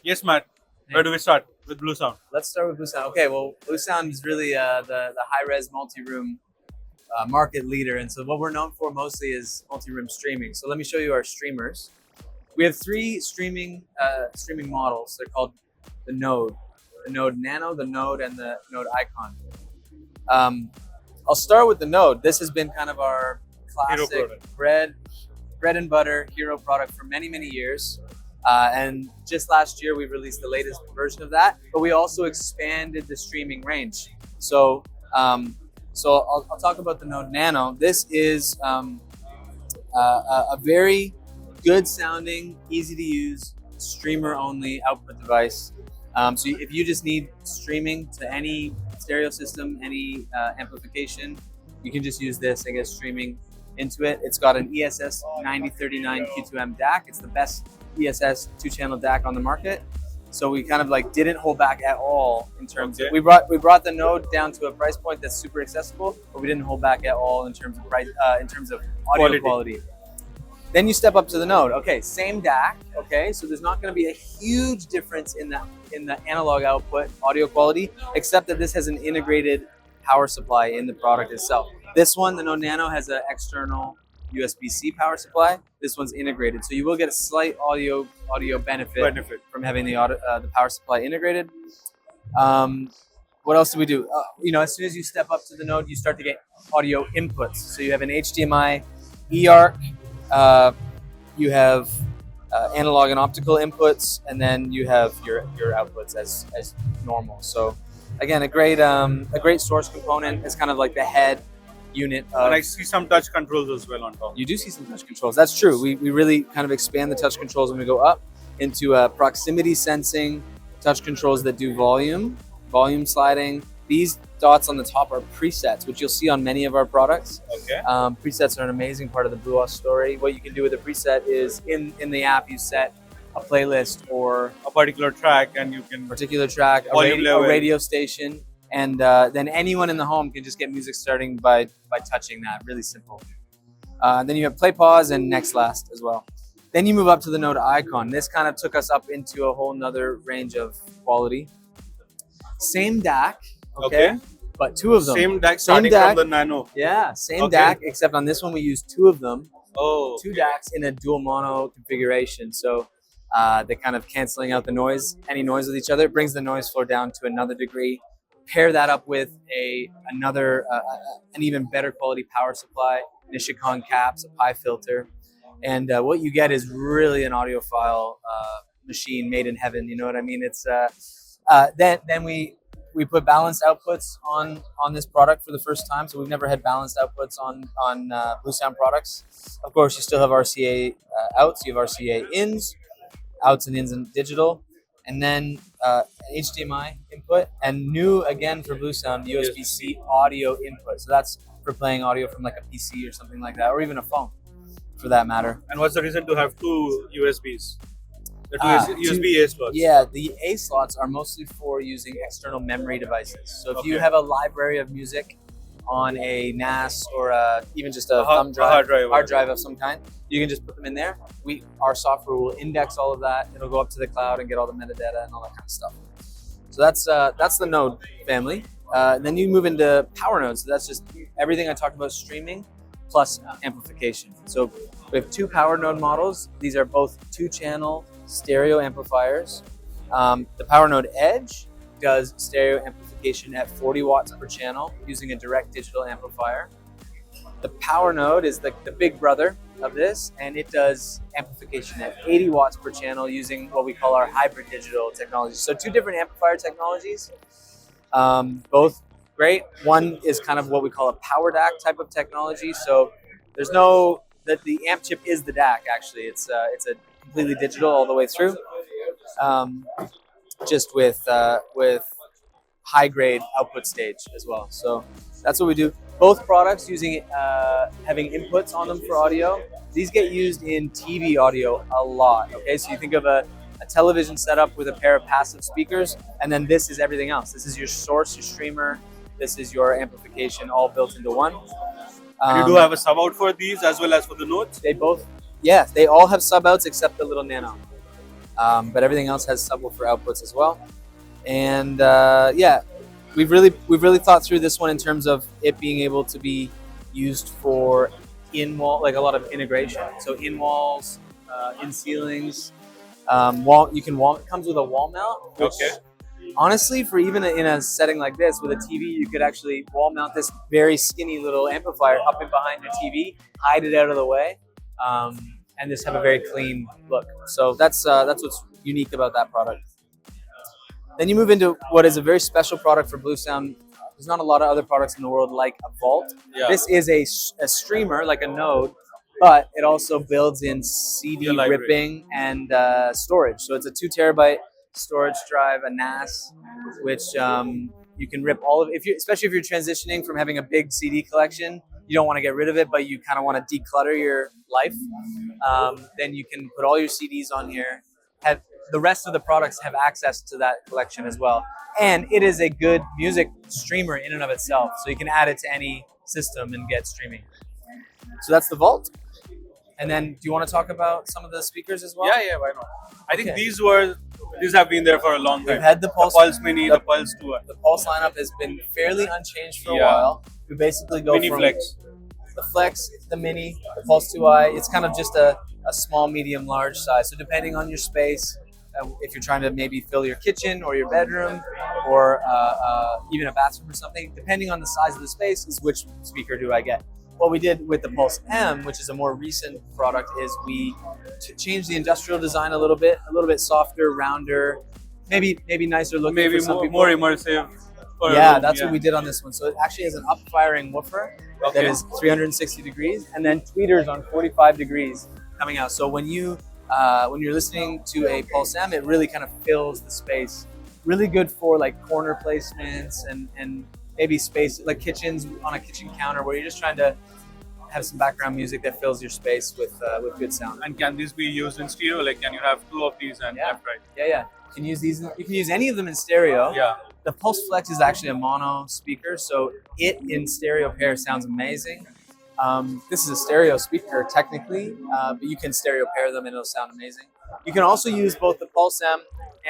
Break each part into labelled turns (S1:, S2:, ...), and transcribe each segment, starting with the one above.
S1: Yes, Matt. Where do we start? With Bluesound.
S2: Let's start with Bluesound. Okay, well, Bluesound is really the high-res multi-room market leader, and so what we're known for mostly is multi-room streaming. So let me show you our streamers. We have three streaming models. They're called the Node Nano, the Node, and the Node Icon. I'll start with the Node. This has been kind of our classic bread and butter hero product for many years. And just last year, we released the latest version of that, but we also expanded the streaming range. So, I'll talk about the Node Nano. This is a very good sounding, easy to use, streamer only output device. So if you just need streaming to any stereo system, any amplification, you can just use this and get streaming into it. It's got an ESS 9039 Q2M DAC. It's the best ESS 2-channel DAC on the market. So we kind of like didn't hold back at all in terms of, we brought the Node down to a price point that's super accessible, but we didn't hold back at all in terms of price, in terms of audio quality. Then you step up to the Node. Okay, same DAC. Okay, so there's not going to be a huge difference in the analog output audio quality, except that this has an integrated power supply in the product itself. This one, the Node Nano, has an external USB-C power supply. This one's integrated, so you will get a slight audio benefit from having the power supply integrated. What else do we do? As soon as you step up to the Node, you start to get audio inputs. So you have an HDMI eARC. You have analog and optical inputs, and then you have your outputs as normal. So again, a great source component. It's kind of like the head unit.
S1: And I see some touch controls as well on top.
S2: You do see some touch controls. That's true. We really kind of expand the touch controls when we go up into proximity sensing touch controls that do volume sliding. These dots on the top are presets, which you'll see on many of our products.
S1: Okay.
S2: Presets are an amazing part of the Bluos story. What you can do with a preset is in the app, you set a playlist or
S1: a particular track, and you can
S2: a radio station, and then anyone in the home can just get music starting by touching that. Really simple. Then you have play, pause, and next last as well. Then you move up to the Node Icon. This kind of took us up into a whole nother range of quality. Same DAC. Okay. But two of them.
S1: Same DAC starting from the Nano.
S2: Yeah, same DAC, except on this one we use two of them.
S1: Oh.
S2: Two DACs in a dual mono configuration. So they're kind of canceling out the noise, any noise with each other. It brings the noise floor down to another degree. Pair that up with an even better quality power supply, Nishikon caps, a Pi filter. And what you get is really an audiophile machine made in heaven. You know what I mean? It's then we put balanced outputs on this product for the first time. So we've never had balanced outputs on Bluesound products. Of course, you still have RCA outs. You have RCA ins, outs and ins and digital, and then HDMI input, and new again for Bluesound, USB-C audio input. So that's for playing audio from like a PC or something like that, or even a phone, for that matter.
S1: And what's the reason to have two USBs? The USB A slots.
S2: Yeah, the A slots are mostly for using external memory devices. So if you have a library of music on a NAS or even just a thumb drive, hard drive of some kind, you can just put them in there. Our software will index all of that. It'll go up to the cloud and get all the metadata and all that kind of stuff. So that's the Node family. Then you move into Powernode. So that's just everything I talked about streaming plus amplification. So we have two Powernode models. These are both 2-channel stereo amplifiers. The Powernode Edge does stereo amplification at 40 watts per channel using a direct digital amplifier. The Powernode is the big brother of this, and it does amplification at 80 watts per channel using what we call our hybrid digital technology. So two different amplifier technologies, both great. One is kind of what we call a power DAC type of technology. So there's the amp chip is the DAC actually. It's a completely digital all the way through, just with high grade output stage as well. So that's what we do. Both products using having inputs on them for audio. These get used in TV audio a lot. Okay, so you think of a television setup with a pair of passive speakers, and then this is everything else. This is your source, your streamer. This is your amplification, all built into one.
S1: You do have a sub out for these as well as for the Nodes?
S2: They all have sub outs except the little Nano. but everything else has subwoofer outputs as well. And yeah, we've really thought through this one in terms of it being able to be used for in-wall, like a lot of integration. So in walls, in ceilings, wall. You can wall. It comes with a wall mount. Which,
S1: Okay.
S2: honestly, for even in a setting like this with a TV, you could actually wall mount this very skinny little amplifier up and behind your TV, hide it out of the way, and just have a very clean look. So that's what's unique about that product. Then you move into what is a very special product for Bluesound. There's not a lot of other products in the world like a vault.
S1: Yeah.
S2: This is a streamer, like a Node, but it also builds in CD ripping and storage. So it's a 2 terabyte storage drive, a NAS, which you can rip all of. Especially if you're transitioning from having a big CD collection, you don't want to get rid of it, but you kind of want to declutter your life. Then you can put all your CDs on here. Have the rest of the products have access to that collection as well. And it is a good music streamer in and of itself. So you can add it to any system and get streaming. So that's the Vault. And then do you want to talk about some of the speakers as well?
S1: Yeah, why not? I think these have been there for a long time.
S2: We've had the Pulse
S1: Mini, the Pulse 2.
S2: The Pulse lineup has been fairly unchanged for a while. We basically go
S1: Mini
S2: from
S1: Flex.
S2: the Flex, the Mini, the Pulse 2i. It's kind of just a small, medium, large size. So depending on your space, if you're trying to maybe fill your kitchen or your bedroom or even a bathroom or something, depending on the size of the space is which speaker do I get. What we did with the Pulse M, which is a more recent product, is we changed the industrial design a little bit softer, rounder, maybe nicer looking.
S1: Maybe
S2: for some people.
S1: more immersive.
S2: That's what we did on this one. So it actually has an up-firing woofer that is 360 degrees, and then tweeters on 45 degrees coming out. So when you're listening to a Pulse M, it really kind of fills the space. Really good for like corner placements and maybe space like kitchens on a kitchen counter where you're just trying to have some background music that fills your space with good sound.
S1: And can these be used in stereo? Like, can you have 2 of these and left, right?
S2: Yeah. You can use these. You can use any of them in stereo.
S1: Yeah.
S2: The Pulse Flex is actually a mono speaker, so it in stereo pair sounds amazing. This is a stereo speaker technically, but you can stereo pair them and it'll sound amazing. You can also use both the Pulse M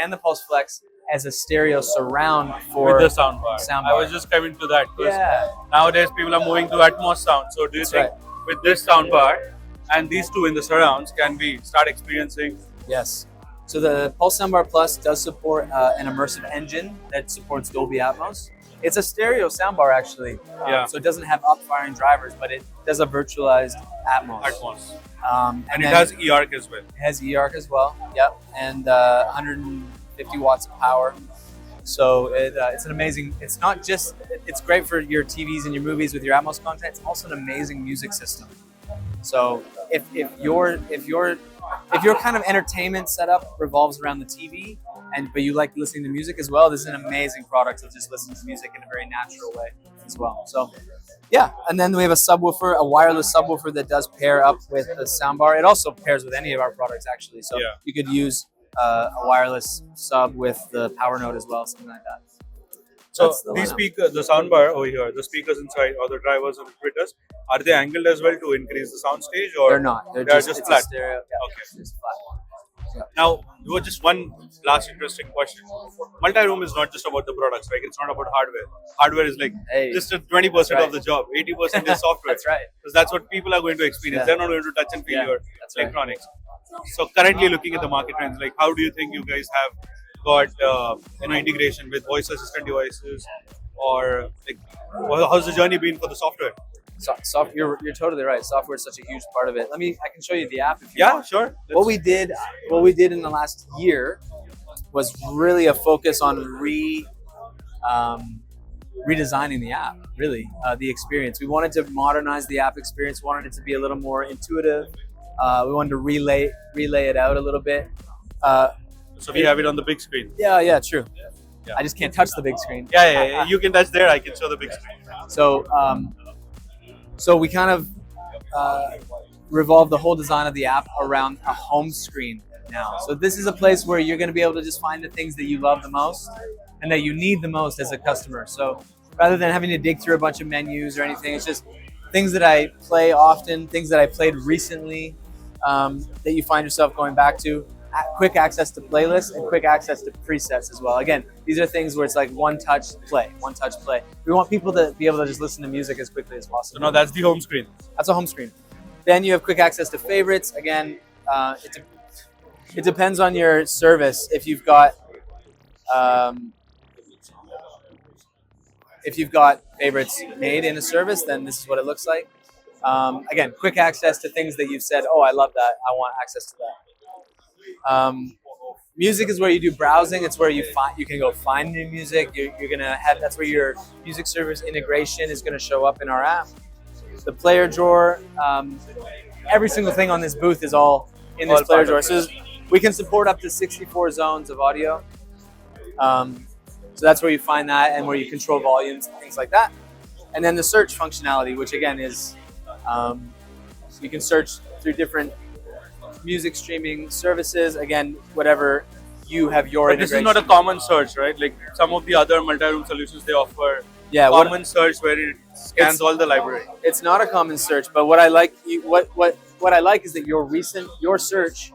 S2: and the Pulse Flex as a stereo surround for
S1: with the soundbar. I was just coming to that because nowadays people are moving to Atmos sound. So do you think with this soundbar and these two in the surrounds, can we start experiencing?
S2: Yes. So the Pulse Soundbar Plus does support an immersive engine that supports Dolby Atmos. It's a stereo soundbar actually. So it doesn't have up-firing drivers, but it does a virtualized Atmos.
S1: And it has eARC as well.
S2: It has eARC as well. Yep. And 150 watts of power. So it's an amazing. It's not just. It's great for your TVs and your movies with your Atmos content. It's also an amazing music system. So if your kind of entertainment setup revolves around the TV, but you like listening to music as well, this is an amazing product to just listen to music in a very natural way as well. So yeah, and then we have a subwoofer, a wireless subwoofer that does pair up with the soundbar. It also pairs with any of our products actually. So you could use a wireless sub with the Powernode as well, something like that.
S1: So these speakers, the soundbar over here, the speakers inside or the drivers and the tweeters, are they angled as well to increase the sound stage, or
S2: they're not? They're just flat. Stereo. Yeah,
S1: okay.
S2: Just flat. Yeah.
S1: Now, just one last interesting question. Multi-room is not just about the products, right? It's not about hardware. Hardware is like just 20% of the job. 80% is software.
S2: That's right.
S1: Because that's what people are going to experience. They're not going to touch and feel your electronics. So currently looking at the market trends, like how do you think you guys have got integration with voice assistant devices, or like how's the journey been for the software?
S2: You're totally right. Software is such a huge part of it. I can show you the app if you want.
S1: Yeah, sure.
S2: What we did in the last year was really a focus on redesigning the app. Really, the experience. We wanted to modernize the app experience. We wanted it to be a little more intuitive. We wanted to relay it out a little bit.
S1: So we have it on the big screen.
S2: Yeah, true. Yeah. I just can't touch the big screen.
S1: Yeah. You can touch there. I can show the big screen.
S2: So we kind of revolve the whole design of the app around a home screen now. So this is a place where you're going to be able to just find the things that you love the most and that you need the most as a customer. So rather than having to dig through a bunch of menus or anything, it's just things that I play often, things that I played recently that you find yourself going back to. quick access to playlists and quick access to presets as well. Again, these are things where it's like one touch play. We want people to be able to just listen to music as quickly as possible.
S1: So now that's the home screen.
S2: That's a home screen. Then you have quick access to favorites. Again, it depends on your service. If you've got favorites made in a service, then this is what it looks like. Again, quick access to things that you've said, oh, I love that, I want access to that. Music is where you do browsing. It's where you can go find new music. You're gonna have, that's where your music service integration is gonna show up in our app. The player drawer, every single thing on this booth is all in this player drawer. So we can support up to 64 zones of audio. So that's where you find that and where you control volumes and things like that. And then the search functionality, which again is, you can search through different music streaming services. Again, whatever you have your integration.
S1: This is not a common search, right? Like some of the other multi-room solutions, they offer common search where it scans all the library.
S2: It's not a common search, but what I like, what I like is that your search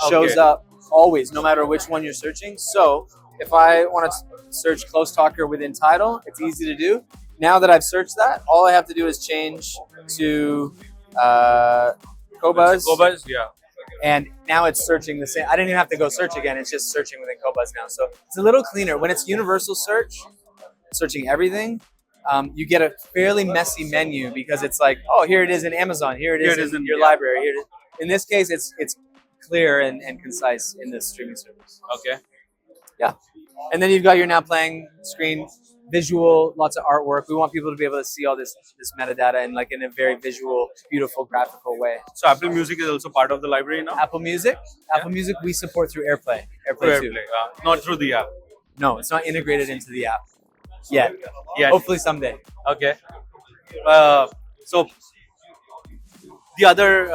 S2: shows up always, no matter which one you're searching. So if I want to search Close Talker within Tidal, it's easy to do. Now that I've searched that, all I have to do is change to Qobuz.
S1: Qobuz, yeah.
S2: And now it's searching the same. I didn't even have to go search again. It's just searching within Qobuz now. So it's a little cleaner. When it's universal search, searching everything, you get a fairly messy menu because it's like, oh, here it is in Amazon. Here it is in your library. Here it is. In this case, it's clear and concise in this streaming service.
S1: Okay.
S2: Yeah. And then you've got your now playing screen, visual, lots of artwork. We want people to be able to see all this metadata in a very visual, beautiful, graphical way.
S1: So Apple Music is also part of the library now?
S2: Apple Music, we support through AirPlay. AirPlay 2.
S1: Not through the app.
S2: No, it's not integrated into the app yet.
S1: Yeah.
S2: Hopefully someday.
S1: Okay. So the other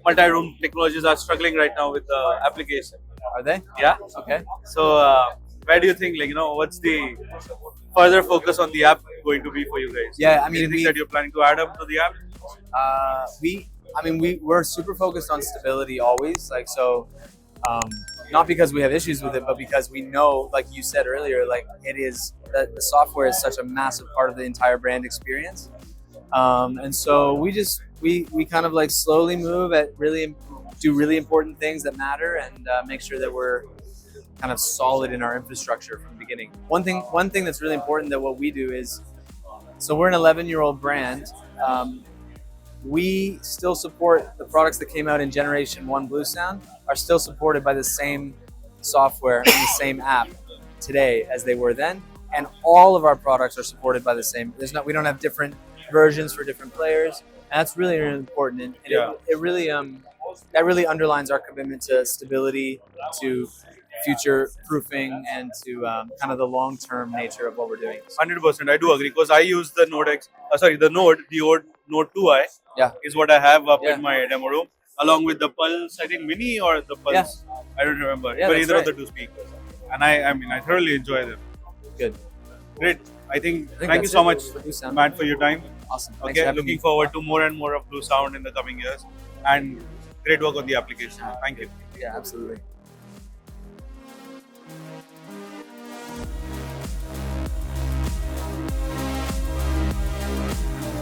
S1: multi-room technologies are struggling right now with the application.
S2: Are they?
S1: Yeah.
S2: Okay.
S1: So where do you think, what's the further focus on the app going to be for you guys?
S2: Yeah, I mean,
S1: anything that you're planning to add up to the app?
S2: We're super focused on stability always. Not because we have issues with it, but because we know, like you said earlier, it is that the software is such a massive part of the entire brand experience. And so we kind of slowly move at do really important things that matter and make sure that we're kind of solid in our infrastructure from the beginning. One thing that's really important that what we do is, so we're an 11-year-old brand. We still support the products that came out in Generation 1 Bluesound are still supported by the same software and the same app today as they were then. And all of our products are supported by the same. We don't have different versions for different players. And that's really, really important. And it really, that really underlines our commitment to stability, to future proofing, and to kind of the long-term nature of what we're doing.
S1: 100%, I do agree, because I use the old Node 2i is what I have up in my demo room, along with the Pulse, I think Mini or the Pulse, I don't remember, but either of the two speakers. And I thoroughly enjoy them.
S2: Good.
S1: Great. Thank you so much, Matt, for your time.
S2: Awesome.
S1: Okay, looking forward to more and more of Bluesound in the coming years, and great work on the application. Thank you.
S2: Yeah, absolutely.